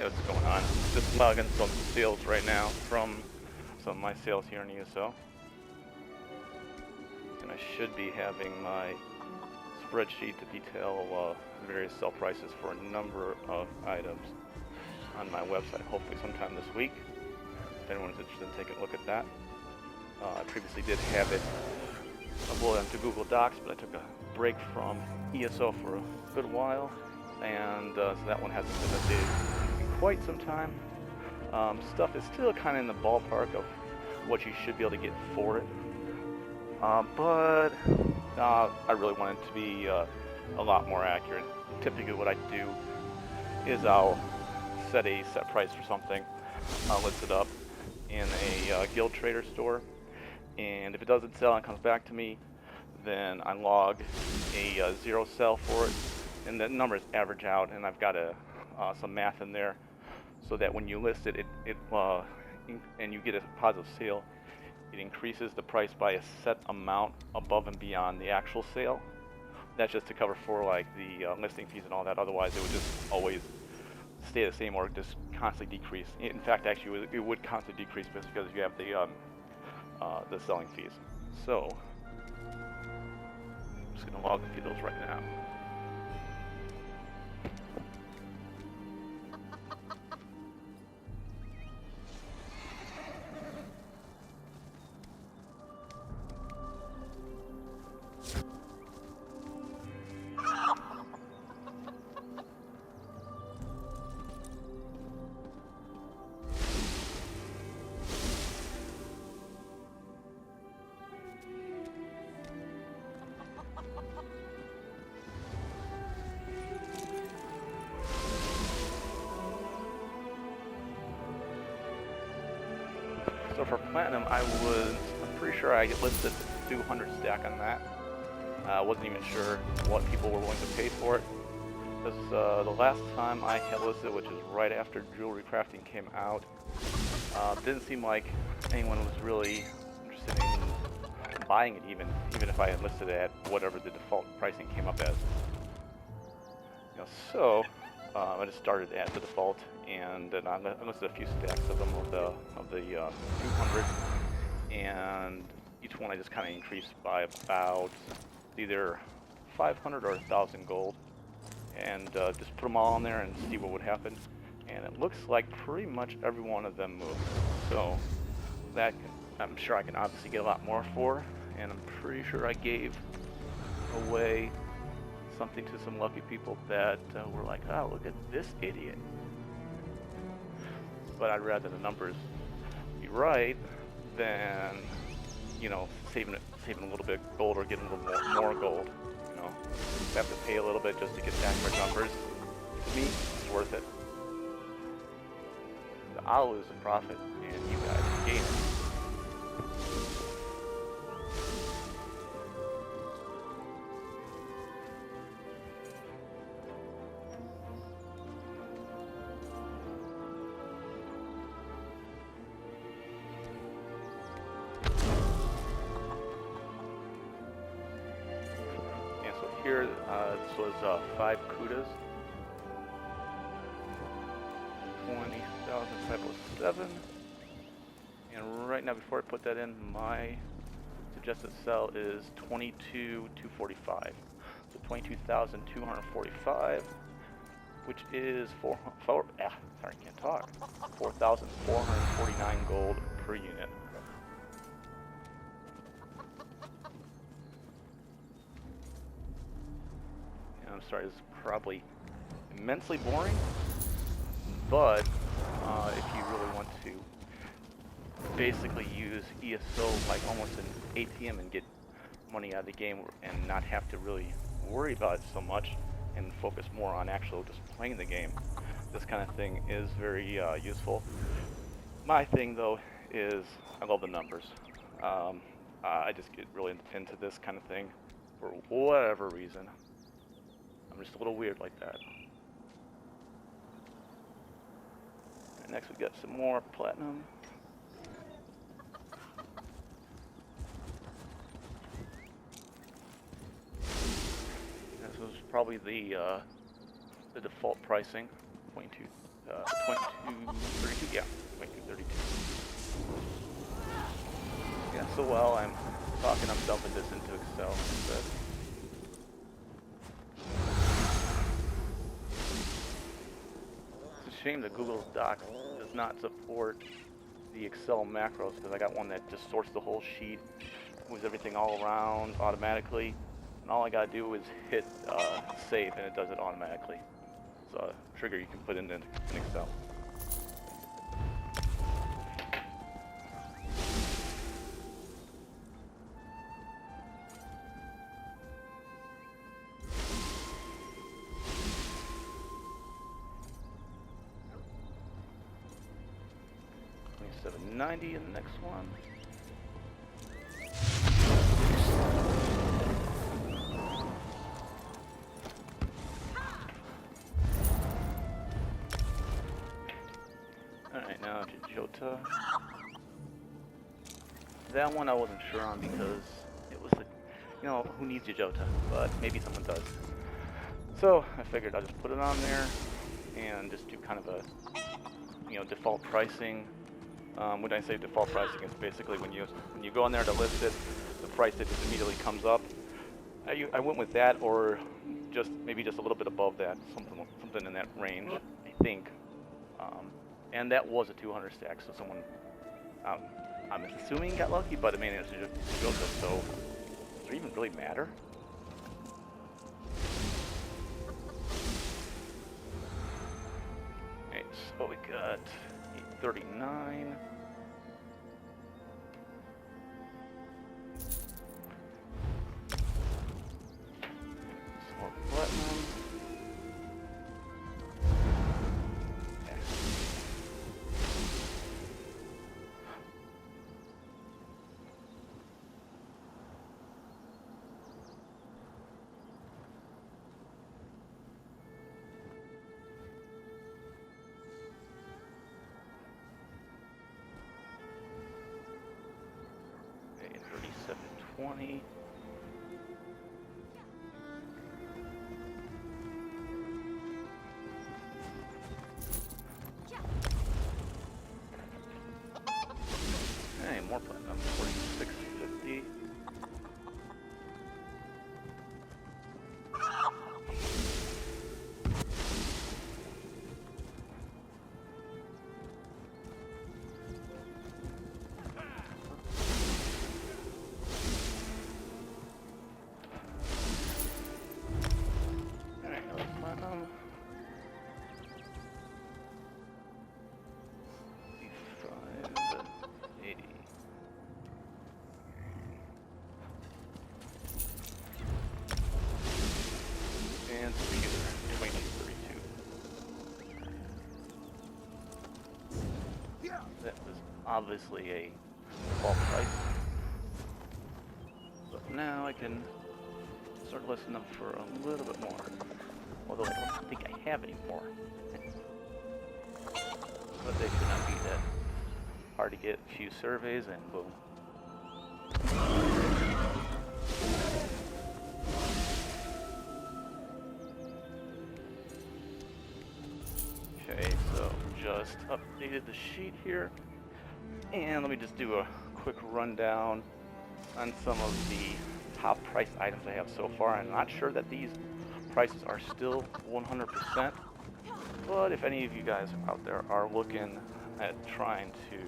what's going on. Just logging some sales right now from some of my sales here in ESO. And I should be having my spreadsheet to detail various sell prices for a number of items on my website, hopefully sometime this week. If anyone's interested in taking a look at that. I previously did have it uploaded onto Google Docs, but I took a break from ESO for a good while, and so that one hasn't been updated in quite some time. Stuff is still kind of in the ballpark of what you should be able to get for it, but I really want it to be a lot more accurate. Typically what I do is I'll set a set price for something, I'll list it up in a Guild Trader store, and if it doesn't sell and comes back to me, then I log a zero sell for it, and the numbers average out, and I've got some math in there so that when you list it, and you get a positive sale, it increases the price by a set amount above and beyond the actual sale. That's just to cover for like the listing fees and all that. Otherwise, it would just always stay the same or just constantly decrease. In fact, actually, it would constantly decrease because you have the selling fees. So I'm just going to log a few of those right now. So for Platinum, I'm pretty sure I listed 200 stack on that. I wasn't even sure what people were willing to pay for it. Because the last time I had listed, which is right after Jewelry Crafting came out, didn't seem like anyone was really interested in buying it even if I had listed it at whatever the default pricing came up as. So I just started at the default, and then I listed a few stacks of them of the 200, and each one I just kind of increased by about either 500 or 1,000 gold, and just put them all in there and see what would happen. And it looks like pretty much every one of them moved. So that I'm sure I can obviously get a lot more for, and I'm pretty sure I gave away something to some lucky people that were like, oh, look at this idiot. But I'd rather the numbers be right than, saving a little bit of gold or getting a little more gold. Have to pay a little bit just to get accurate numbers. To me, it's worth it. I'll lose a profit, and you guys gain it. Here, this was 5 kudas, 20,507, and right now before I put that in, my suggested sell is 22,245, so 22,245, which is 4,449 gold per unit. I'm sorry, this is probably immensely boring, but if you really want to basically use ESO like almost an ATM and get money out of the game and not have to really worry about it so much and focus more on actual just playing the game, this kind of thing is very useful. My thing though is I love the numbers. I just get really into this kind of thing for whatever reason. I'm just a little weird like that. And next we got some more platinum. This was probably the default pricing, 2232, yeah, 2232. Yeah, so while I'm talking, I'm dumping this into Excel instead. It's a shame that Google Docs does not support the Excel macros, because I got one that just sorts the whole sheet, moves everything all around automatically, and all I gotta do is hit save, and it does it automatically. It's a trigger you can put in Excel. $27.90 in the next one. Alright, now to Jota. That one I wasn't sure on because it was, you know, who needs your Jota? But maybe someone does. So I figured I'll just put it on there and just do kind of a, you know, default pricing. When I say default pricing, it's basically when you go on there to list it, the price that just immediately comes up. I went with that, or just maybe just a little bit above that, something in that range, I think. And that was a 200 stack, so someone, I'm assuming, got lucky, but I mean, it's just Joseph, so does it even really matter? Alright, so we got 839. Some more platinum. Okay, 3720. Hey, more platinum, 4650. Alright, another platinum. 8580. And computer, 2232. That was obviously a default price. But now I can start listing up for a little bit more. Although I don't think I have any more. But they should not be that hard to get. A few surveys and boom. Okay, so just updated the sheet here. And let me just do a quick rundown on some of the top price items I have so far. I'm not sure that these prices are still 100%, but if any of you guys out there are looking at trying to,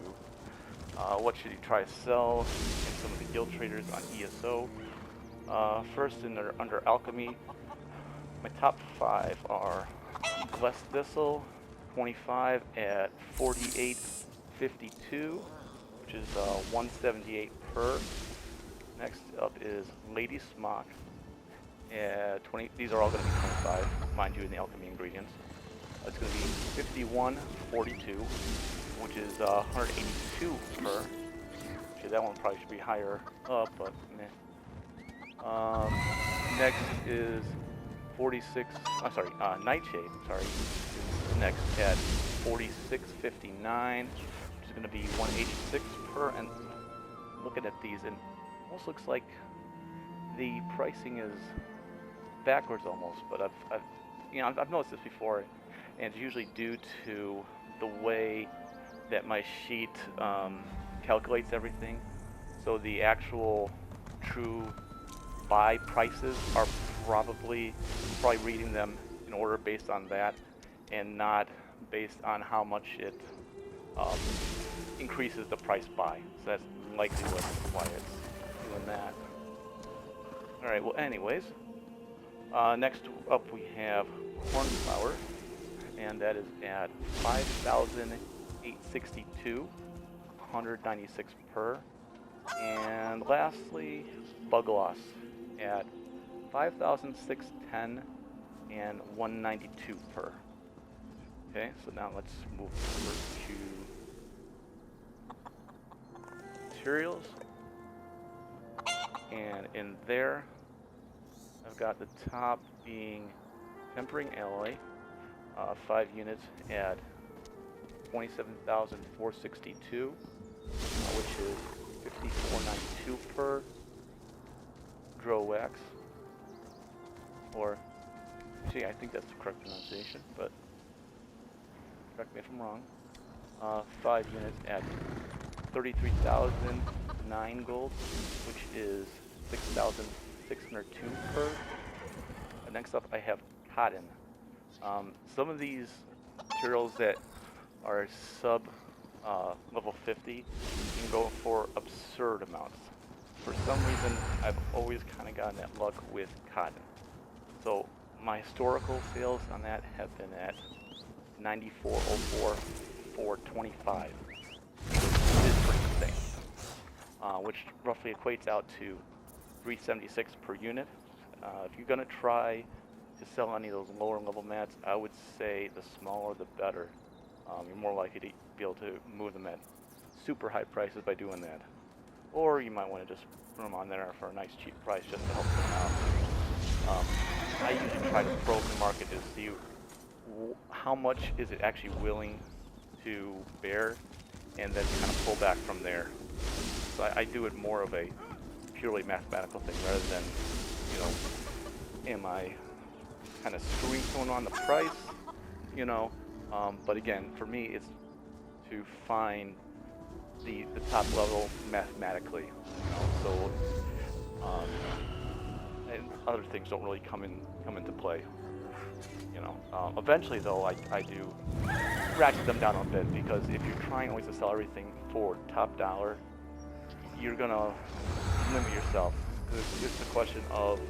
what should you try to sell in some of the guild traders on ESO, first under alchemy, my top 5 are Blessed Thistle, 25 at 48.52, which is 178 per. Next up is Lady Smock at 20. These are all going to be 25, mind you, in the alchemy ingredients. It's going to be 51.42, which is 182 per. Actually, that one probably should be higher up, but meh. Next is 46. I'm sorry, Nightshade. Sorry, is next at 46.59, which is going to be 186 per. And looking at these, and almost looks like the pricing is backwards almost. But I've noticed this before. and it's usually due to the way that my sheet calculates everything. So the actual true buy prices are probably reading them in order based on that, and not based on how much it um, increases the price by. So that's likely why it's doing that. All right. Well, anyways, next up we have cornflower, and that is at 5,862, 196 per. And lastly, bugloss at 5,610 and 192 per. Okay, so now let's move over to materials. And in there, I've got the top being tempering alloy, 5 units at 27,462, which is 54.92 per. Dro wax, or actually I think that's the correct pronunciation, but correct me if I'm wrong. 5 units at 33,009 gold, which is 6,602 per. And next up I have cotton. Some of these materials that are sub level 50 can go for absurd amounts. For some reason, I've always kind of gotten that luck with cotton. So my historical sales on that have been at 94.04 for 25. It is pretty insane, which roughly equates out to 376 per unit. If you're gonna try to sell any of those lower level mats, I would say the smaller the better. You're more likely to be able to move them at super high prices by doing that. Or you might want to just put them on there for a nice cheap price just to help them out. I usually try to probe the market to see how much is it actually willing to bear, and then kind of pull back from there. So I do it more of a purely mathematical thing rather than, you know, am I kind of screwing someone on the price, you know. But again, for me, it's to find the top level mathematically, you know. So and other things don't really come into play, you know. Eventually, though, I do ratchet them down a bit, because if you're trying always to sell everything for top dollar, you're gonna limit yourself. It's just a question of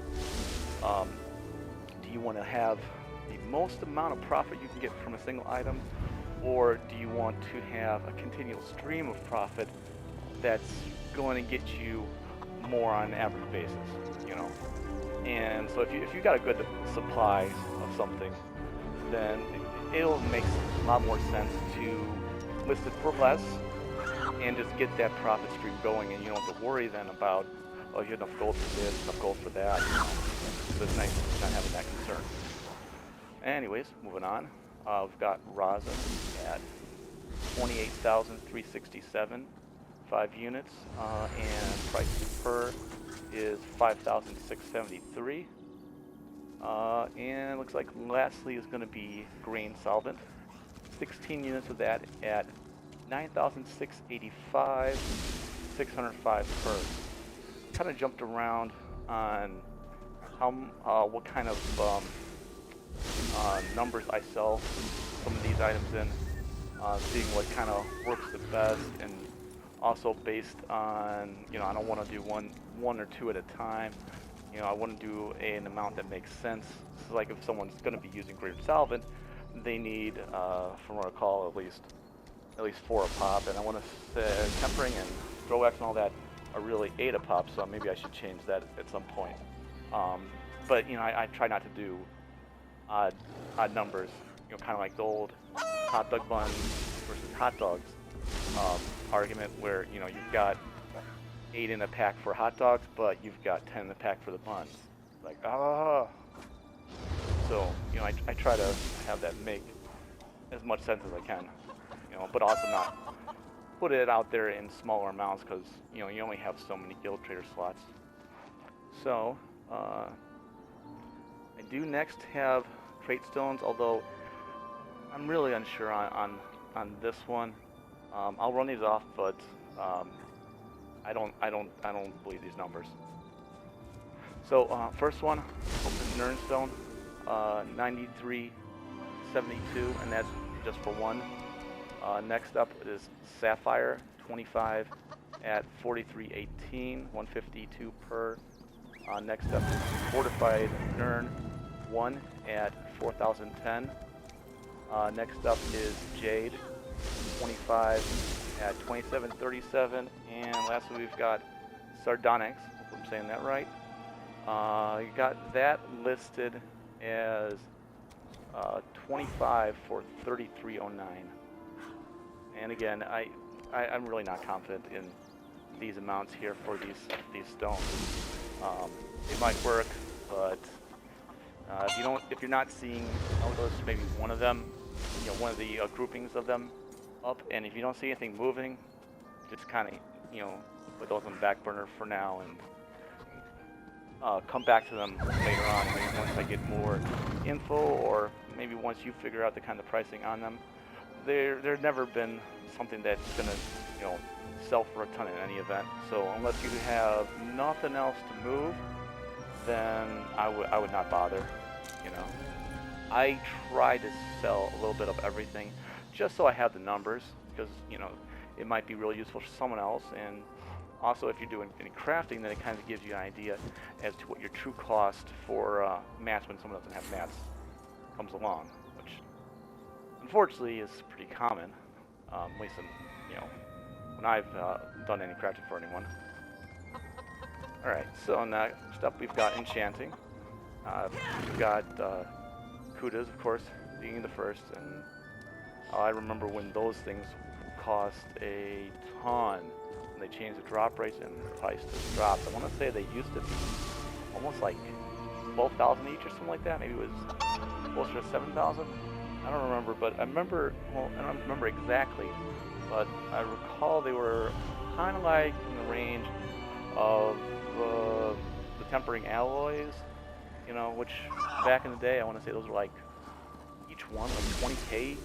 do you want to have the most amount of profit you can get from a single item, or do you want to have a continual stream of profit that's going to get you more on an average basis, you know? And so if you got a good supply of something, then it'll make a lot more sense to list it for less and just get that profit stream going, and you don't have to worry then about, oh, you have enough gold for this, enough gold for that, you know? So it's nice not having that concern. Anyways, moving on. We've got rosin at 28,367, 5 units, and price per is 5,673. And it looks like lastly is going to be grain solvent, 16 units of that at 9,685, 605 per. Kind of jumped around on how what kind of numbers I sell some of these items in, seeing what kind of works the best, and also based on, you know, I don't want to do one or two at a time. You know, I want to do an amount that makes sense. So like if someone's going to be using grain solvent, they need, from what I recall, at least 4 a pop, and I want to say tempering and throw wax and all that are really 8 a pop, so maybe I should change that at some point. But you know, I try not to do odd numbers, you know, kind of like the old hot dog buns versus hot dogs argument, where, you know, you've got 8 in a pack for hot dogs, but you've got 10 in the pack for the buns. Like, So, you know, I try to have that make as much sense as I can, you know, but also not put it out there in smaller amounts, because, you know, you only have so many guild trader slots. So, I do next have trait stones, although I'm really unsure on this one. I'll run these off, but um, I don't believe these numbers. So first one, open Nernstone, 9372, and that's just for one. Next up is Sapphire, 25 at 4318, 152 per. Next up is Fortified Nern, 1 at 4010. Next up is Jade, 25 at 2737. And lastly, we've got Sardonyx, if I'm saying that right. You got that listed as 25 for 3309. And again, I'm really not confident in these amounts here for these stones. It might work, but if you're not seeing, I'll list maybe one of them, one of the groupings of them up, and if you don't see anything moving, just kind of, put those on the back burner for now, and come back to them later on, maybe once I get more info, or maybe once you figure out the kind of pricing on them. There's never been something that's gonna, sell for a ton in any event. So unless you have nothing else to move, then I would not bother. I try to sell a little bit of everything, just so I have the numbers, because it might be really useful for someone else. And also, if you're doing any crafting, then it kind of gives you an idea as to what your true cost for mats when someone doesn't have mats comes along, which unfortunately is pretty common, at least in, when I've done any crafting for anyone. Alright, so next up we've got enchanting. We've got Kudas, of course, being the first, and I remember when those things cost a ton. They changed the drop rates and the price just dropped. I want to say they used to be almost like 12,000 each or something like that. Maybe it was closer to 7,000. I don't remember, but I remember. Well, I don't remember exactly, but I recall they were kind of like in the range of the tempering alloys. Which back in the day, I want to say those were like each one like 20K.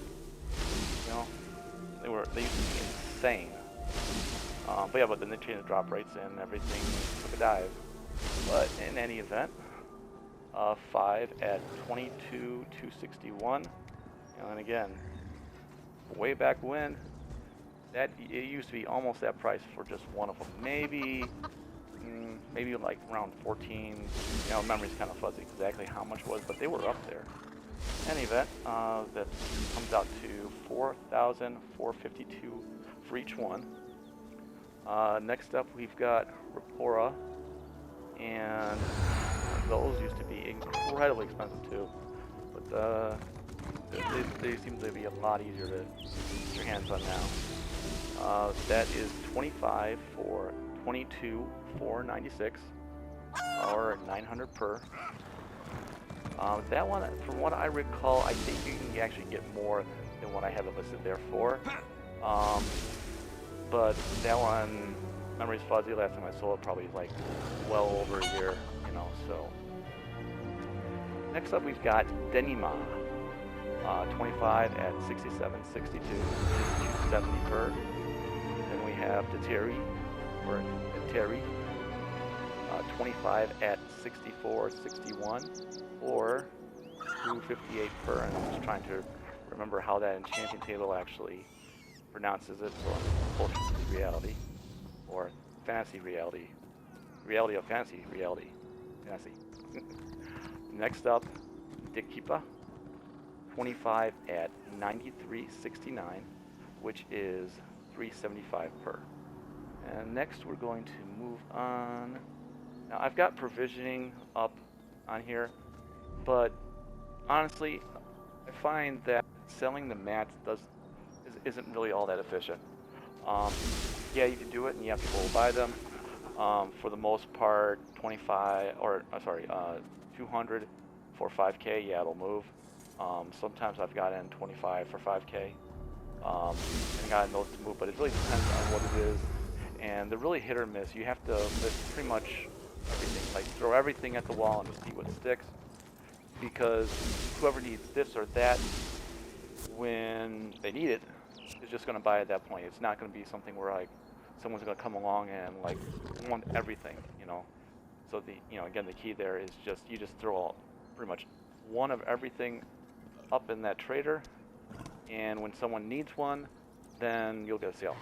They used to be insane. But yeah, but then they changed the drop rates and everything took a dive. But in any event, 5 at 22,261, and then again, way back when, it used to be almost that price for just one of them. Maybe like around 14. Memory's kind of fuzzy exactly how much it was, but they were up there. In any event, that comes out to 4,452 for each one. Next up, we've got Rapora, and those used to be incredibly expensive too, but they seem to be a lot easier to get your hands on now. That is 25 for 22,496, or 900 per. That one, from what I recall, I think you can actually get more than what I have it listed there for. But that one, memory's fuzzy. Last time I sold it, probably like well over a year, so. Next up, we've got Denima, 25 at 67.62, 270 per. Then we have Deteri, 25 at 64.61, or 258 per. And I'm just trying to remember how that enchanting table actually pronounces it, so Potions of Reality, or Fantasy Reality. Reality of Fantasy Reality. Fantasy. Next up, Dikipa, 25 at 93.69, which is 375 per. And next we're going to move on. Now I've got provisioning up on here, but honestly, I find that selling the mats isn't really all that efficient. Yeah, you can do it, and yeah, people will buy them. For the most part, 200 for 5K, yeah, it'll move. Sometimes I've gotten 25 for 5K, and gotten those to move, but it really depends on what it is. And they're really hit or miss. You have to list pretty much everything, like throw everything at the wall and just see what sticks. Because whoever needs this or that when they need it, is just going to buy at that point. It's not going to be something where like someone's going to come along and like want everything, you know. So the, you know, again, the key there is just you just throw all, pretty much one of everything up in that trader, and when someone needs one, then you'll get a sale.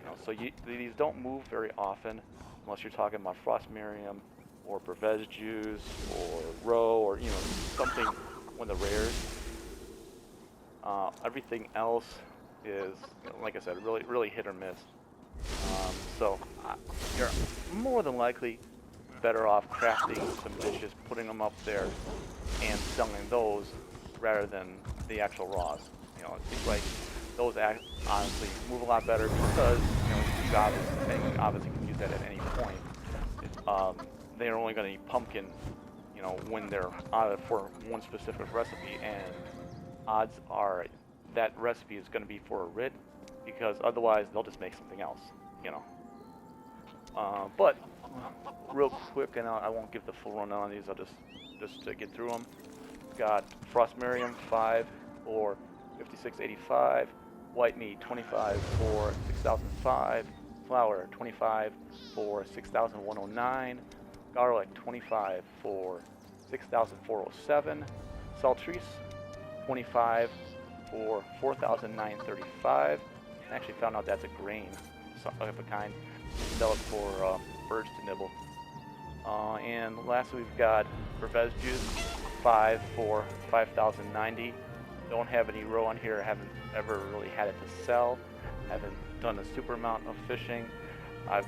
You know, so these don't move very often, unless you're talking about Frost Miriam or Brevez Juice or Roe or, you know, something, one of the rares. Everything else is, you know, like I said, really hit or miss. So you're more than likely better off crafting some dishes, putting them up there, and selling those rather than the actual raws. You know, it seems like those honestly move a lot better because, you know, you obviously can use that at any point. They're only going to eat pumpkin, you know, when they're out for one specific recipe, and odds are that recipe is going to be for a writ, because otherwise they'll just make something else, you know. But real quick, and I won't give the full rundown on these. I'll just to get through them. Got Frost Miriam 5 for 5685, white meat 25 for 6005, flour 25 for 6109, garlic 25 for 6407, saltrice 25 for 4935. I actually found out that's a grain of a kind. Sell it for birds to nibble. And lastly, we've got Brevez Juice 5 for 5090. Don't have any roe on here. Haven't ever really had it to sell. Haven't done a super amount of fishing. I've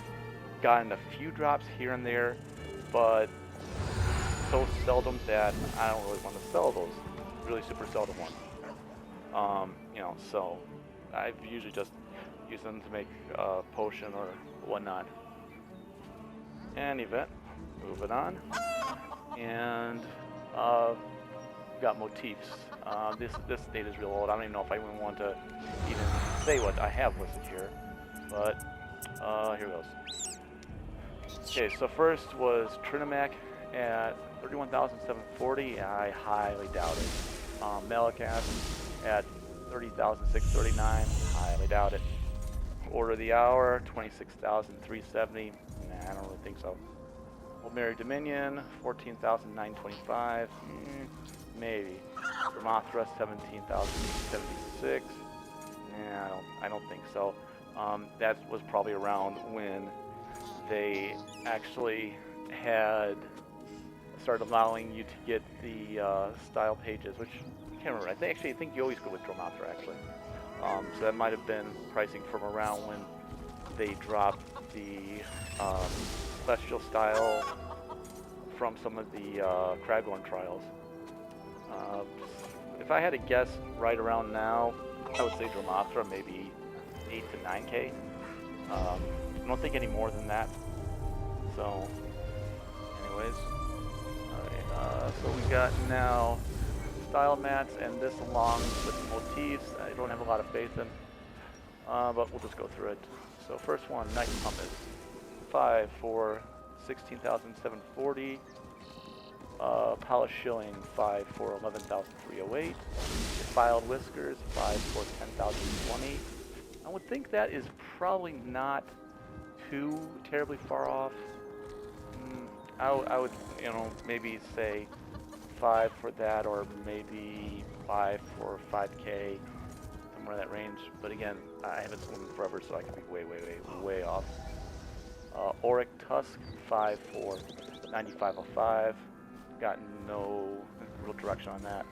gotten a few drops here and there, but so seldom that I don't really want to sell those. Really super seldom ones. You know, so I usually just use them to make potion or whatnot. And event, moving on. And got motifs. This data is real old. I don't even know if I even want to even say what I have listed here, but here goes. Okay, so first was Trinamac at 31,740. I highly doubt it. Malachas at 30,639. Highly doubt it. Order of the hour 26,370. Nah, I don't really think so. Old Mary Dominion 14,925. Maybe. Mothra 17,876. Nah, I don't think so. That was probably around when they actually had started allowing you to get the style pages, which I can't remember. I think you always go with Dromothra actually. So that might have been pricing from around when they dropped the Celestial style from some of the Cragorn trials. If I had to guess right around now, I would say Dromothra, maybe 8 to 9K. I don't think any more than that. So, anyways, so we got now style mats, and this along with motifs. I don't have a lot of faith in, but we'll just go through it. So first one, Night Compass, 5 for 16,740. Polish Shilling, 5 for 11,308. Defiled Whiskers, 5 for 10,020. I would think that is probably not too terribly far off. I would, you know, maybe say 5 for that, or maybe 5 for 5K, somewhere in that range. But again, I haven't swum forever, so I could be way off. Auric Tusk, 5 for 9,505. Got no real direction on that.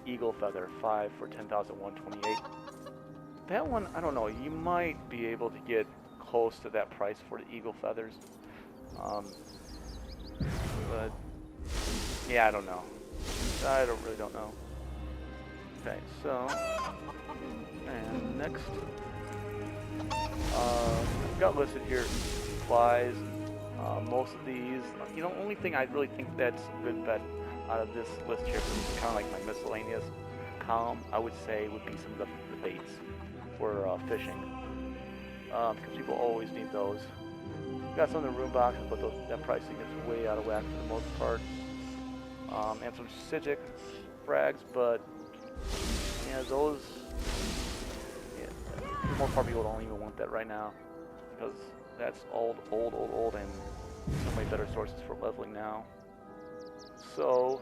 Eagle Feather, 5 for 10,128. That one, I don't know. You might be able to get close to that price for the Eagle Feathers. But yeah, I don't know. I really don't know. Okay, so and next, I've got listed here supplies. Most of these, you know, only thing I really think that's a good bet out of this list here, because it's kind of like my miscellaneous column, I would say would be some of the baits for fishing, because people always need those. Got some of the room boxes, but that pricing is way out of whack for the most part. And some Sigic frags, but Yeah, those. Yeah, for the most part, people don't even want that right now because that's old, and so many better sources for leveling now. So,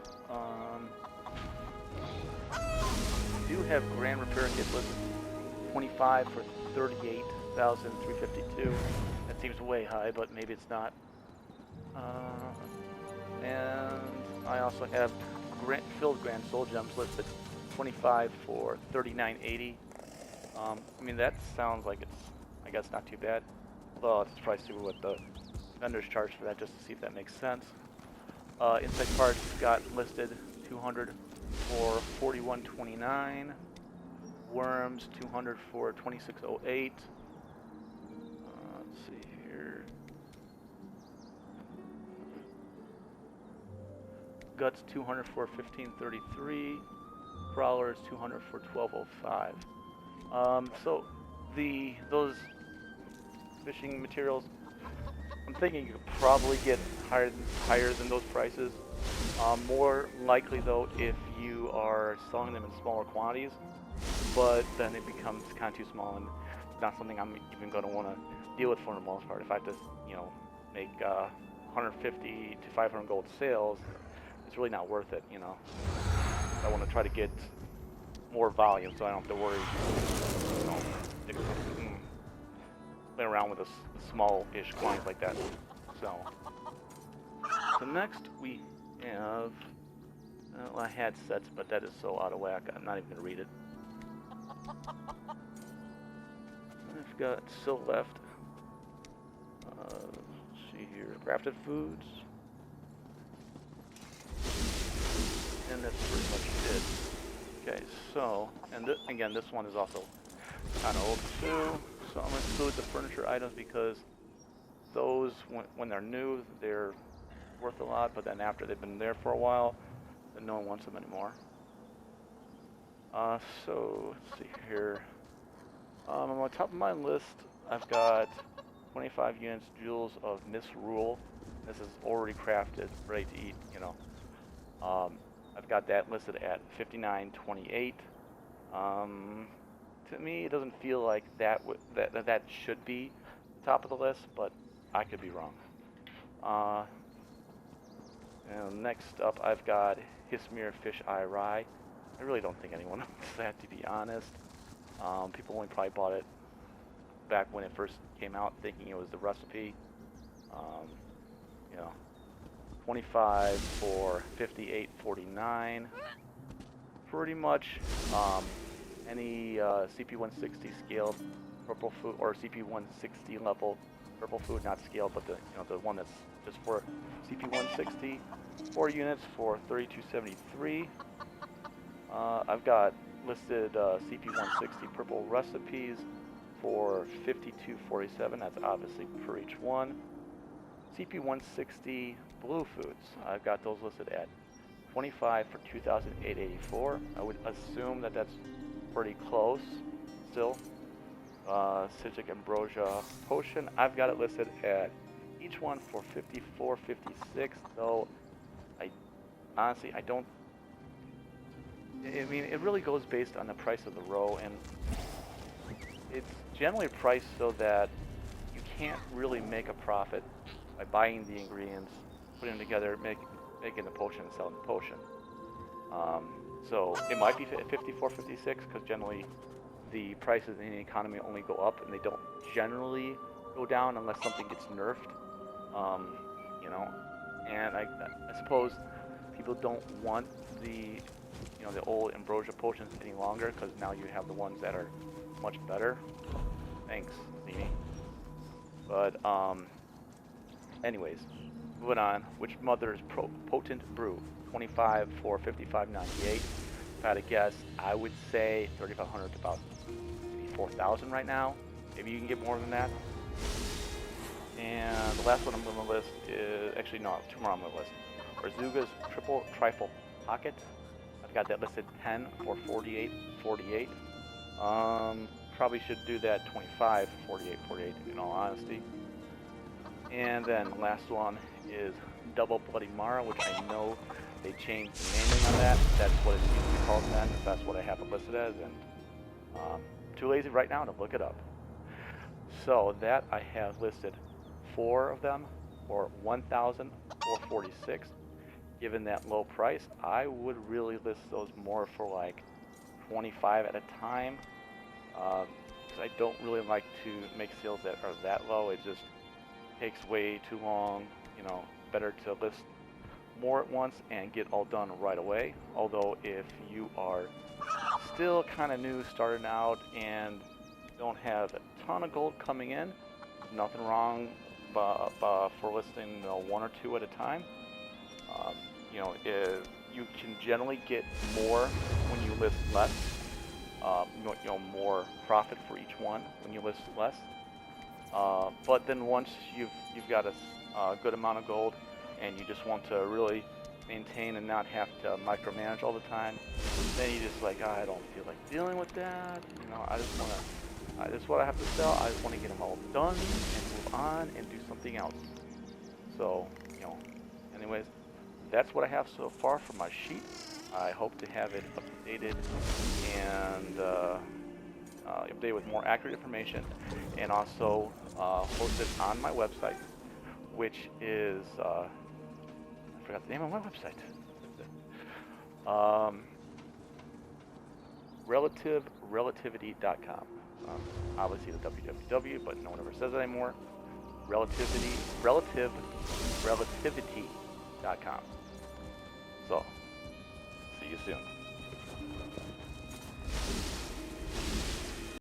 we do have Grand Repair Kit listed 25 for 38,352. That seems way high, but maybe it's not. And I also have filled Grand Soul Gems listed 25 for 3980. I mean, that sounds like it's, I guess, not too bad. Although I'll just try to see what the vendors charge for that just to see if that makes sense. Insect parts got listed 200 for 4129. Worms 200 for 2608. Let's see here. Guts 200 for 1533. Crawlers 200 for 1205. So those fishing materials, I'm thinking you could probably get higher than those prices. More likely though if you are selling them in smaller quantities, but then it becomes kind of too small and not something I'm even going to want to deal with for the most part. If I have to, make 150 to 500 gold sales, it's really not worth it, I want to try to get more volume so I don't have to worry, playing around with a small-ish quantities like that. So next we have, well, I had sets, but that is so out of whack, I'm not even going to read it. I've got still left. Let's see here, crafted foods, and that's pretty much it. Okay, so again, this one is also kind of old too. So I'm gonna include the furniture items because those, when they're new, they're worth a lot. But then after they've been there for a while, then no one wants them anymore. So let's see here. On the top of my list, I've got 25 units jewels of misrule. This is already crafted, ready to eat. I've got that listed at 5928. To me, it doesn't feel like that should be the top of the list, but I could be wrong. And next up, I've got Hismir Fish Eye Rye. I really don't think anyone wants that, to be honest. People only probably bought it back when it first came out, thinking it was the recipe. 25 for 58.49. Pretty much any CP160 scaled purple food or CP160 level purple food, not scaled, but the one that's just for CP160. 4 units for 32.73. I've got listed CP160 purple recipes for 52.47. That's obviously per each one. CP160 blue foods, I've got those listed at 25 for 2,884. I would assume that that's pretty close still. Citric Ambrosia Potion, I've got it listed at each one for 54.56, though honestly, I don't. I mean, it really goes based on the price of the row, and it's generally priced so that you can't really make a profit by buying the ingredients, putting them together, making the potion and selling the potion. So it might be 54.56 because generally the prices in the economy only go up and they don't generally go down unless something gets nerfed. And I suppose people don't want the the old Ambrosia potions any longer because now you have the ones that are much better. Thanks, Zini. But anyways, moving on. Which Mother's Potent Brew? 25 for 55.98. If I had to guess, I would say 3,500 to about 4,000 right now. Maybe you can get more than that. And the last one I'm going to list is, actually no, 2 more on the list. Razuga's Triple Trifle Pocket. I've got that listed 10 for 48.48. Probably should do that 25 for 48.48 in all honesty. And then the last one is Double Bloody Mara, which I know they changed the naming on that. That's what it used to be called then. That's what I have it listed as, and too lazy right now to look it up. So that I have listed 4 of them for 1,446. Given that low price, I would really list those more for like 25 at a time. Because I don't really like to make sales that are that low. It just takes way too long. You know, better to list more at once and get all done right away. Although if you are still kind of new, starting out, and don't have a ton of gold coming in, nothing wrong for listing 1 or 2 at a time. You know, you can generally get more when you list less. You know, more profit for each one when you list less. But then once you've got a good amount of gold, and you just want to really maintain and not have to micromanage all the time, then you just like, I don't feel like dealing with that. You know, this is what I have to sell. I just want to get them all done and move on and do something else. So, you know, anyways, that's what I have so far for my sheet. I hope to have it updated and updated with more accurate information, and also hosted on my website, which is I forgot the name of my website. Relativity.com. Obviously the www, but no one ever says it anymore. Relativity.com. So, see you soon.